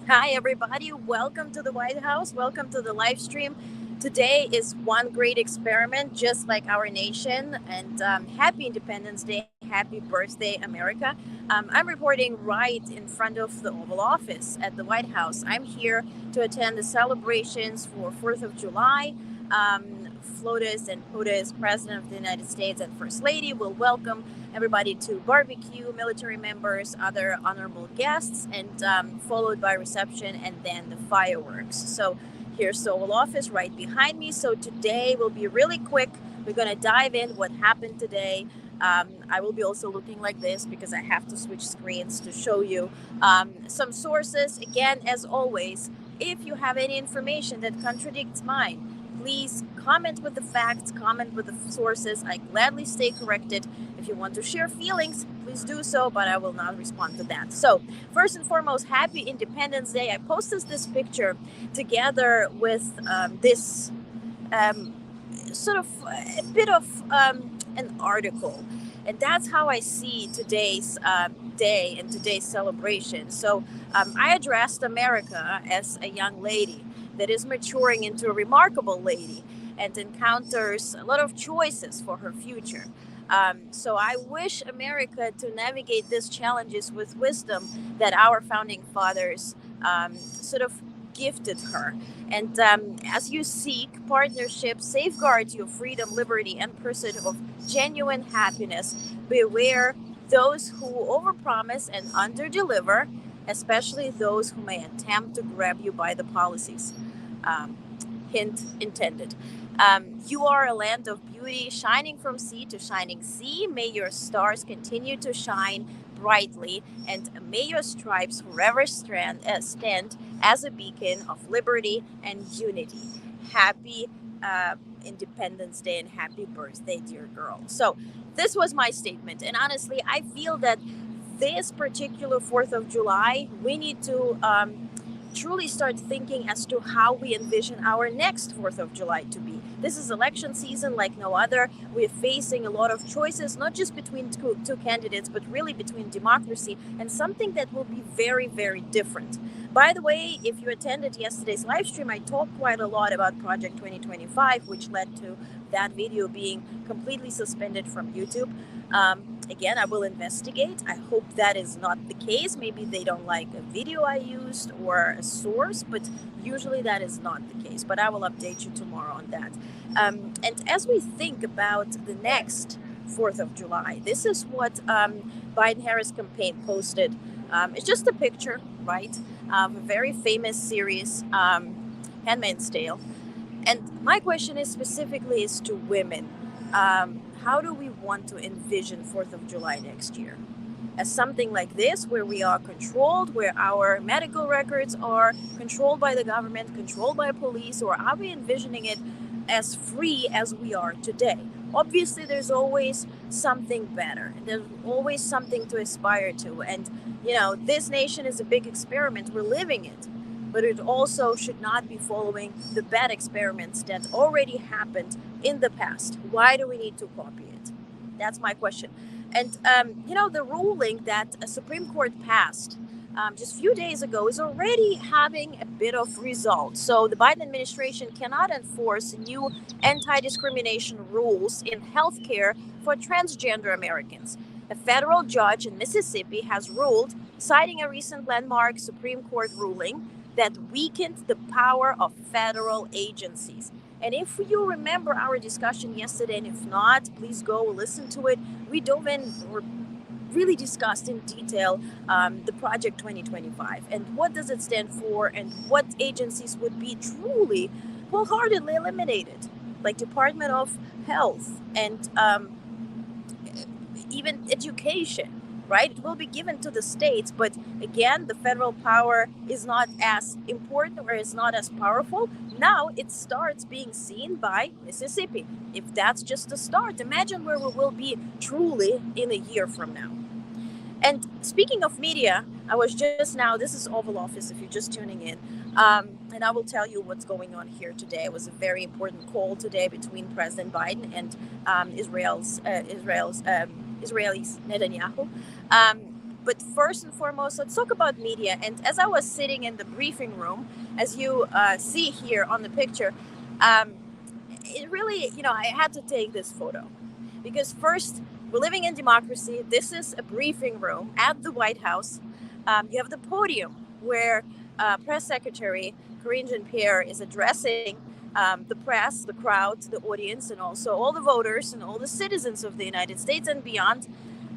Hi, everybody. Welcome to the White House. Welcome to the live stream. Today is one great experiment, just like our nation. And happy Independence Day. Happy birthday, America. I'm reporting right in front of the Oval Office at the White House. I'm here to attend the celebrations for 4th of July. FLOTUS and POTUS, President of the United States and First Lady, will welcome everybody to barbecue, military members, other honorable guests, and followed by reception and then the fireworks. So here's the Oval Office right behind me. So today will be really quick. We're going to dive in what happened today. I will be also looking like this because I have to switch screens to show you some sources. Again, as always, if you have any information that contradicts mine, please comment with the facts, comment with the sources. I gladly stay corrected. If you want to share feelings, please do so, but I will not respond to that. So, first and foremost, happy Independence Day. I posted this picture together with this um, sort of a bit of an article. And that's how I see today's day and today's celebration. So I addressed America as a young lady that is maturing into a remarkable lady and encounters a lot of choices for her future. So I wish America to navigate these challenges with wisdom that our founding fathers sort of gifted her. And as you seek partnership, safeguard your freedom, liberty, and pursuit of genuine happiness, beware those who overpromise and underdeliver, especially those who may attempt to grab you by the policies. Um, Hint intended. You are a land of beauty, shining from sea to shining sea. May your stars continue to shine brightly, and may your stripes forever stand as a beacon of liberty and unity. Happy Independence Day and happy birthday, dear girl. So, this was my statement, and honestly, I feel that this particular 4th of July, we need to truly start thinking as to how we envision our next 4th of July to be. This is election season like no other. We're facing a lot of choices, not just between two candidates, but really between democracy and something that will be very, very different. By the way, if you attended yesterday's live stream, I talked quite a lot about Project 2025, which led to that video being completely suspended from YouTube. Again, I will investigate. I hope that is not the case. Maybe they don't like a video I used or a source, but usually that is not the case. But I will update you tomorrow on that. And as we think about the next 4th of July, this is what Biden-Harris campaign posted. It's just a picture, right? A very famous series, Handmaid's Tale. And my question is specifically is to women. How do we want to envision 4th of July next year? As something like this, where we are controlled, where our medical records are controlled by the government, controlled by police, or are we envisioning it as free as we are today? Obviously, there's always something better. There's always something to aspire to. And, this nation is a big experiment. We're living it. But it also should not be following the bad experiments that already happened in the past. Why do we need to copy it? That's my question. And, the ruling that a Supreme Court passed just a few days ago is already having a bit of results. So the Biden administration cannot enforce new anti-discrimination rules in healthcare for transgender Americans. A federal judge in Mississippi has ruled, citing a recent landmark Supreme Court ruling, that weakened the power of federal agencies. And if you remember our discussion yesterday, and if not, please go listen to it. We dove in or really discussed in detail the Project 2025 and what does it stand for and what agencies would be truly wholeheartedly eliminated, like Department of Health and even education, right? It will be given to the states, but again, the federal power is not as important or is not as powerful. Now it starts being seen by Mississippi. If that's just the start, imagine where we will be truly in a year from now. And speaking of media, I was just now, this is Oval Office if you're just tuning in, and I will tell you what's going on here today. It was a very important call today between President Biden and Israel's Netanyahu. But first and foremost, let's talk about media. And as I was sitting in the briefing room, as you see here on the picture, um, it really, I had to take this photo because first, we're living in democracy. This is a briefing room at the White House. You have the podium where Press Secretary Karine Jean-Pierre is addressing the press, the crowd, the audience, and also all the voters and all the citizens of the United States and beyond.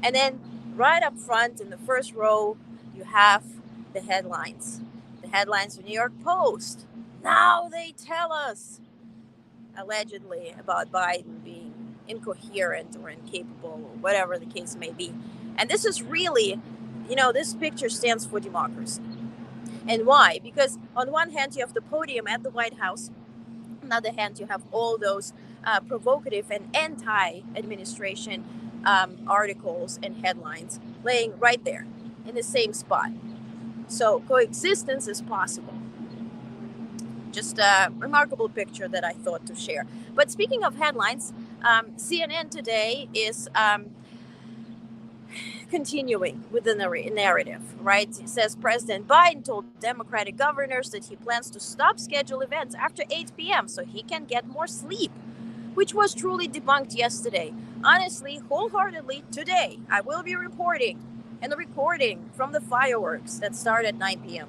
And then right up front in the first row, you have the headlines. The headlines of New York Post. Now they tell us, allegedly, about Biden being incoherent or incapable or whatever the case may be. And this is really, this picture stands for democracy. And why? Because on one hand, you have the podium at the White House. On the other hand, you have all those provocative and anti-administration articles and headlines laying right there in the same spot. So coexistence is possible. Just a remarkable picture that I thought to share. But speaking of headlines, CNN today is continuing with the narrative, right? It says President Biden told Democratic governors that he plans to stop scheduled events after 8 p.m. so he can get more sleep, which was truly debunked yesterday. Honestly, wholeheartedly, today, I will be reporting and recording from the fireworks that start at 9 p.m.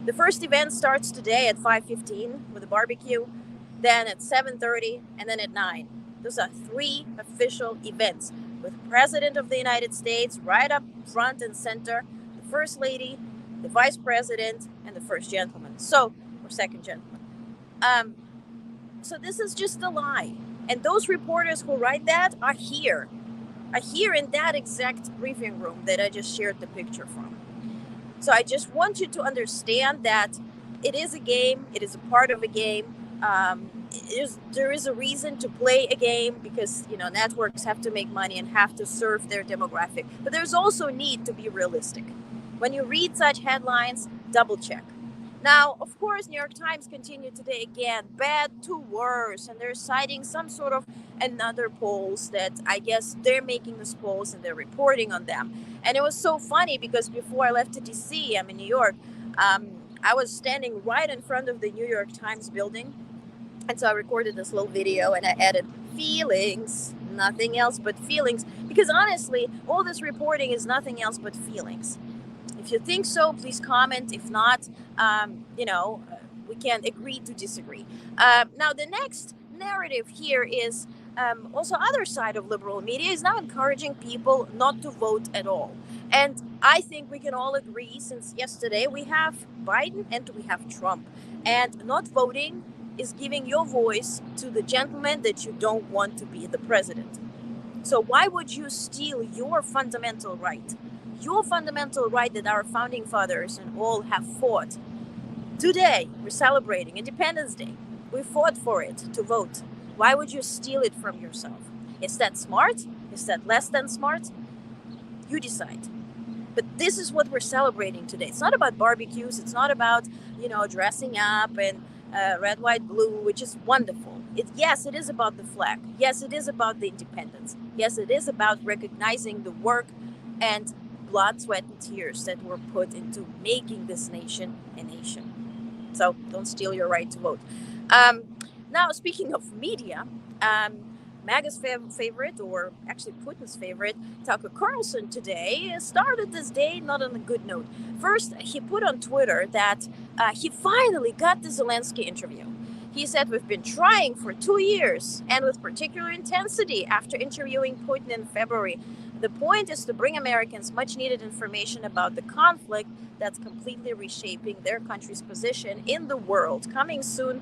The first event starts today at 5:15 with a barbecue, then at 7:30, and then at 9. Those are 3 official events with the President of the United States right up front and center, the First Lady, the Vice President, and the First Gentleman. Or Second Gentleman. So this is just a lie. And those reporters who write that are here in that exact briefing room that I just shared the picture from. So I just want you to understand that it is a game. It is a part of a game. There is a reason to play a game because, networks have to make money and have to serve their demographic. But there's also need to be realistic. When you read such headlines, double check. Now, of course, New York Times continued today again, bad to worse. And they're citing some sort of another polls that I guess they're making these polls and they're reporting on them. And it was so funny because before I left to DC, I'm in New York, I was standing right in front of the New York Times building. And so I recorded this little video and I added feelings, nothing else but feelings. Because honestly, all this reporting is nothing else but feelings. If you think so, please comment. If not, we can agree to disagree. Now, the next narrative here is also other side of liberal media is now encouraging people not to vote at all. And I think we can all agree since yesterday we have Biden and we have Trump. And not voting is giving your voice to the gentleman that you don't want to be the president. So why would you steal your fundamental right? Your fundamental right that our founding fathers and all have fought. Today, we're celebrating Independence Day. We fought for it to vote. Why would you steal it from yourself? Is that smart? Is that less than smart? You decide. But this is what we're celebrating today. It's not about barbecues. It's not about, dressing up and red, white, blue, which is wonderful. Yes, it is about the flag. Yes, it is about the independence. Yes, it is about recognizing the work and blood, sweat, and tears that were put into making this nation a nation. So don't steal your right to vote. Now, speaking of media, MAGA's favorite, or actually Putin's favorite, Tucker Carlson today started this day not on a good note. First, he put on Twitter that he finally got the Zelensky interview. He said, "We've been trying for 2 years and with particular intensity after interviewing Putin in February. The point is to bring Americans much needed information about the conflict that's completely reshaping their country's position in the world. Coming soon,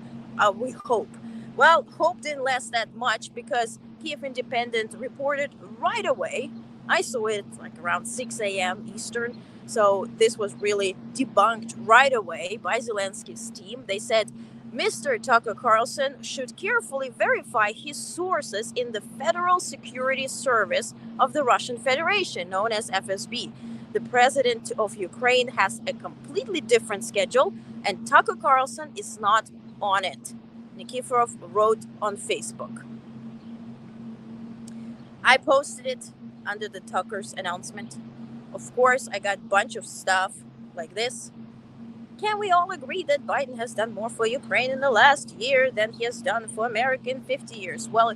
we hope." Well, hope didn't last that much because Hef Independence reported right away. I saw it like around 6 a.m. Eastern. So this was really debunked right away by Zelensky's team. They said, Mr. Tucker Carlson should carefully verify his sources in the Federal Security Service of the Russian Federation, known as FSB. The president of Ukraine has a completely different schedule, and Tucker Carlson is not on it, Nikiforov wrote on Facebook. I posted it under the Tucker's announcement. Of course, I got a bunch of stuff like this. Can we all agree that Biden has done more for Ukraine in the last year than he has done for America in 50 years? Well,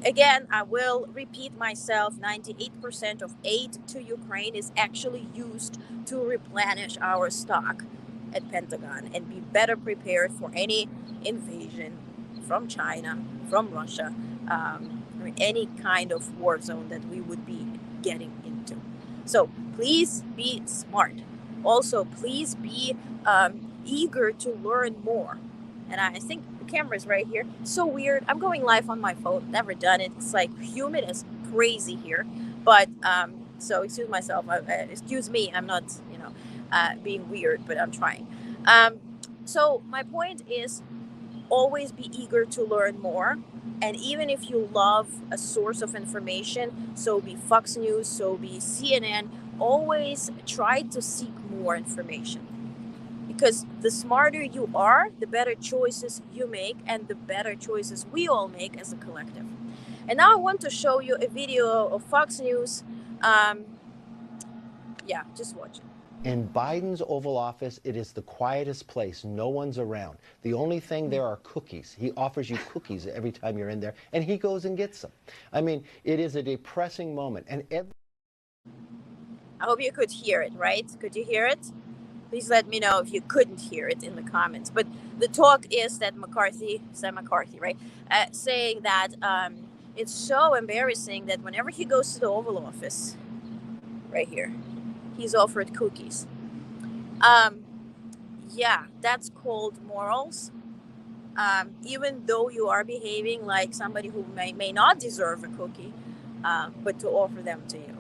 again, I will repeat myself, 98% of aid to Ukraine is actually used to replenish our stock at Pentagon and be better prepared for any invasion from China, from Russia, or any kind of war zone that we would be getting into. So please be smart. Also, please be eager to learn more. And I think the camera is right here. So weird. I'm going live on my phone. Never done it. It's like humid as crazy here. But so excuse myself. Excuse me. I'm not, being weird, but I'm trying. So my point is, always be eager to learn more. And even if you love a source of information, so be Fox News, so be CNN, always try to seek more information. Because the smarter you are, the better choices you make, and the better choices we all make as a collective. And now I want to show you a video of Fox News. Yeah, just watch it. In Biden's Oval Office, it is the quietest place. No one's around. The only thing there are cookies. He offers you cookies every time you're in there, and he goes and gets them. I mean, it is a depressing moment. And I hope you could hear it, right? Could you hear it? Please let me know if you couldn't hear it in the comments. But the talk is that McCarthy, right, saying that it's so embarrassing that whenever he goes to the Oval Office, right here, he's offered cookies. Yeah, that's called morals. Even though you are behaving like somebody who may not deserve a cookie, but to offer them to you.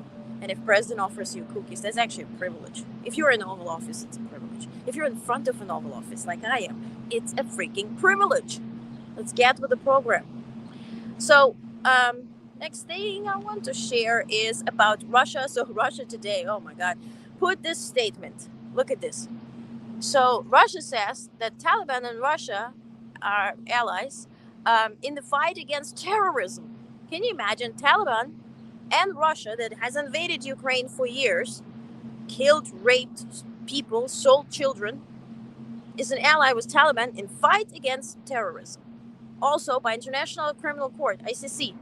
And if president offers you cookies, that's actually a privilege. If you're in an Oval Office, it's a privilege. If you're in front of an Oval Office like I am, it's a freaking privilege. Let's get with the program. So, next thing I want to share is about Russia. So Russia today, oh my God, put this statement. Look at this. So Russia says that Taliban and Russia are allies in the fight against terrorism. Can you imagine Taliban and Russia, that has invaded Ukraine for years, killed, raped people, sold children, is an ally with Taliban in fight against terrorism. Also, by International Criminal Court, ICC,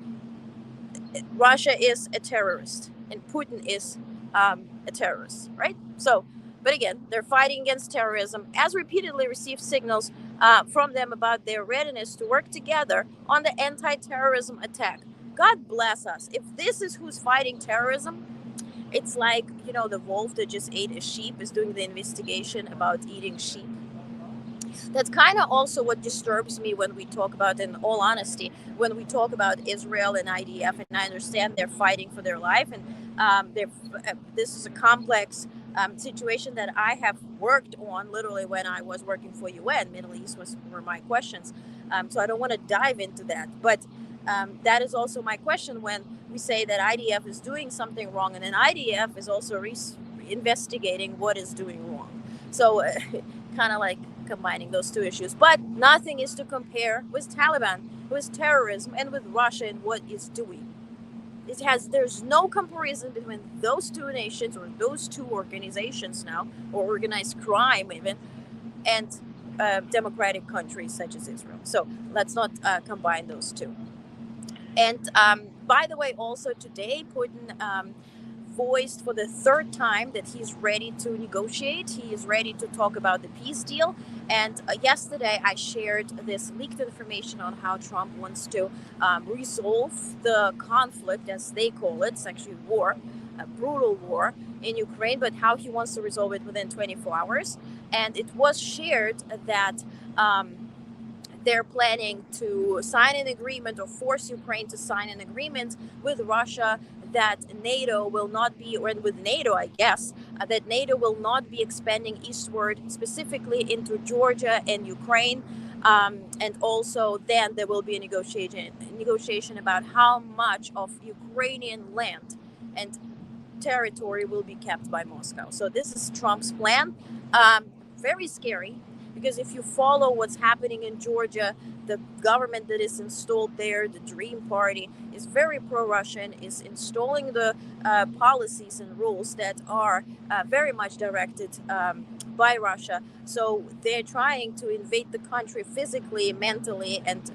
Russia is a terrorist and Putin is a terrorist, right? So, but again, they're fighting against terrorism, as repeatedly received signals from them about their readiness to work together on the anti-terrorism attack. God bless us. If this is who's fighting terrorism, it's like, the wolf that just ate a sheep is doing the investigation about eating sheep. That's kind of also what disturbs me when we talk about, in all honesty, when we talk about Israel and IDF, and I understand they're fighting for their life, and this is a complex situation that I have worked on literally when I was working for UN. Middle East were my questions. So I don't want to dive into that. But that is also my question when we say that IDF is doing something wrong, and then IDF is also investigating what is doing wrong. So kind of like combining those two issues. But nothing is to compare with Taliban, with terrorism, and with Russia and what it's doing. There's no comparison between those two nations or those two organizations now, or organized crime even, and democratic countries such as Israel. So let's not combine those two. And by the way, also today, Putin voiced for the third time that he's ready to negotiate. He is ready to talk about the peace deal. And yesterday, I shared this leaked information on how Trump wants to resolve the conflict, as they call it. It's actually war, a brutal war in Ukraine, but how he wants to resolve it within 24 hours. And it was shared that they're planning to sign an agreement or force Ukraine to sign an agreement with Russia that NATO will not be, or with NATO, I guess, that NATO will not be expanding eastward, specifically into Georgia and Ukraine. And also then there will be a negotiation about how much of Ukrainian land and territory will be kept by Moscow. So this is Trump's plan. Very scary. Because if you follow what's happening in Georgia, the government that is installed there, the Dream Party, is very pro-Russian, is installing the policies and rules that are very much directed by Russia. So they're trying to invade the country physically, mentally, and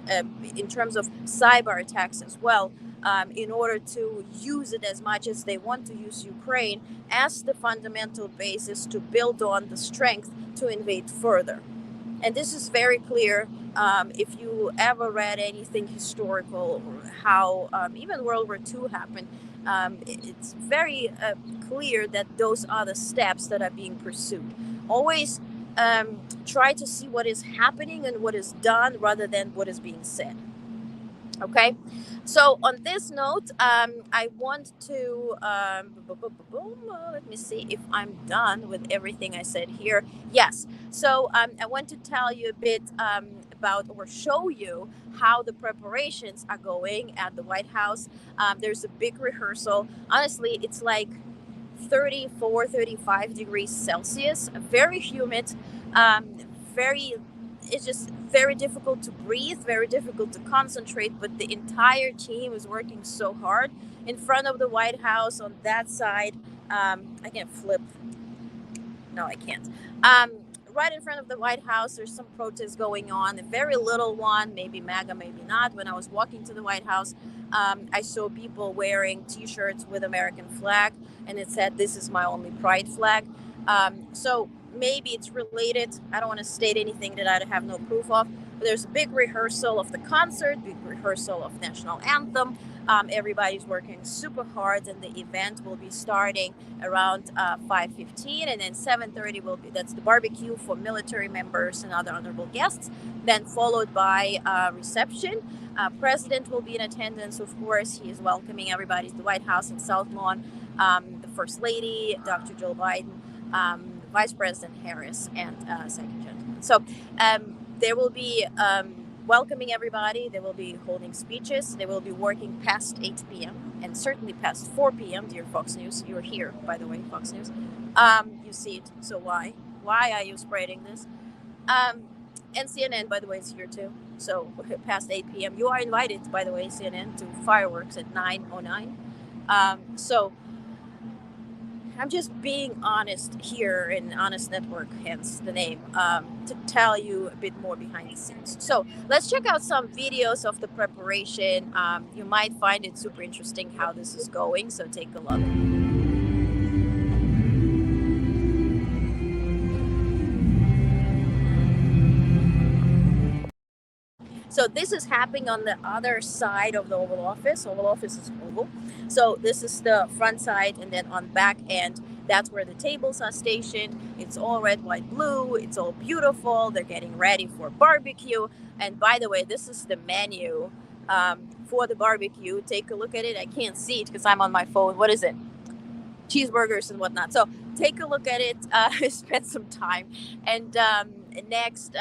in terms of cyber attacks as well, in order to use it as much as they want to use Ukraine as the fundamental basis to build on the strength to invade further. And this is very clear if you ever read anything historical or how even World War II happened. It's very clear that those are the steps that are being pursued. Always try to see what is happening and what is done rather than what is being said. Okay, so on this note, I want to let me see if I'm done with everything I said here. Yes, so I want to tell you a bit about or show you how the preparations are going at the White House. There's a big rehearsal. Honestly, it's like 34, 35 degrees Celsius, very humid, very, it's just very difficult to breathe, very difficult to concentrate, but the entire team is working so hard in front of the White House on that side. I can flip. No, I can't. Right in front of the White House, there's some protests going on, a very little one, maybe MAGA, maybe not. When I was walking to the White House, I saw people wearing T-shirts with American flag, and it said, "This is my only pride flag." So maybe it's related. I don't want to state anything that I have no proof of. But there's a big rehearsal of the concert, big rehearsal of national anthem. Everybody's working super hard, and the event will be starting around 5:15, and then 7:30 will be, that's the barbecue for military members and other honorable guests. Then followed by reception. President will be in attendance, of course. He is welcoming everybody to the White House in South Lawn. The First Lady, Dr. Joe Biden, Vice President Harris, and Second Gentleman. So there will be welcoming everybody. They will be holding speeches. They will be working past 8 p.m. and certainly past 4 p.m. Dear Fox News, you're here, by the way, Fox News. You see it, so why? Why are you spreading this? And CNN, by the way, is here too. So past 8 p.m. You are invited, by the way, CNN, to fireworks at 9:09. So I'm just being honest here in Onest Network, hence the name, to tell you a bit more behind the scenes. So let's check out some videos of the preparation. You might find it super interesting how this is going, so take a look. So this is happening on the other side of the Oval Office. Oval Office is oval. So this is the front side, and then on back end, that's where the tables are stationed. It's all red, white, blue. It's all beautiful. They're getting ready for barbecue. And by the way, this is the menu for the barbecue. Take a look at it. I can't see it because I'm on my phone. What is it? Cheeseburgers and whatnot. So take a look at it, spend some time. And next,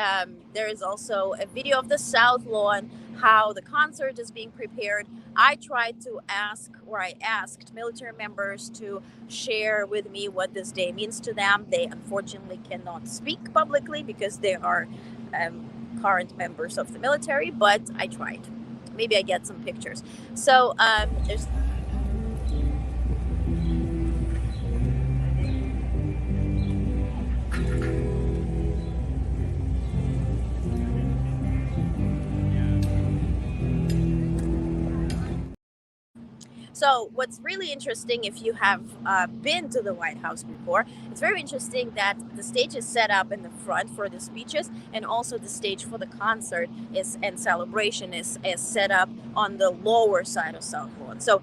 there is also a video of the South Lawn, how the concert is being prepared. I tried to ask, or I asked military members to share with me what this day means to them. They unfortunately cannot speak publicly because they are current members of the military, but I tried. Maybe I get some pictures. So there's So what's really interesting, if you have been to the White House before, it's very interesting that the stage is set up in the front for the speeches, and also the stage for the concert and celebration is set up on the lower side of South Lawn. So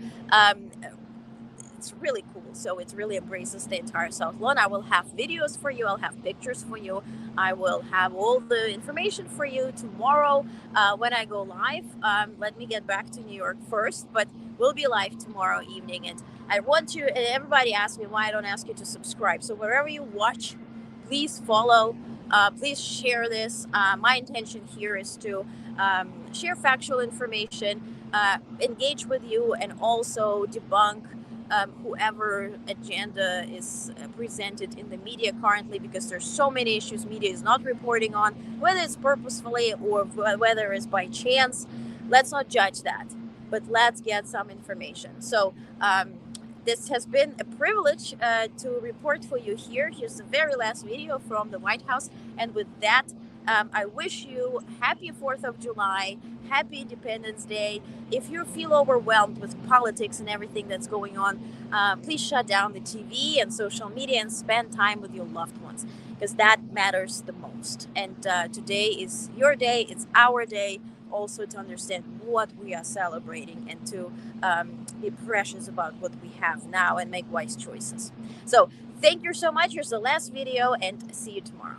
it's really cool. So it really embraces the entire South Lawn. I will have videos for you. I'll have pictures for you. I will have all the information for you tomorrow when I go live. Let me get back to New York first, but we'll be live tomorrow evening. And I want you, and everybody asks me why I don't ask you to subscribe. So wherever you watch, please follow. Please share this. My intention here is to share factual information, engage with you, and also debunk whoever agenda is presented in the media currently, because there's so many issues media is not reporting on, whether it's purposefully or whether it's by chance. Let's not judge that, but let's get some information. So this has been a privilege to report for you here. Here's the very last video from the White House. And with that, I wish you happy 4th of July, happy Independence Day. If you feel overwhelmed with politics and everything that's going on, please shut down the TV and social media and spend time with your loved ones, because that matters the most. And today is your day, it's our day also to understand what we are celebrating and to be precious about what we have now and make wise choices. So thank you so much. Here's the last video, and see you tomorrow.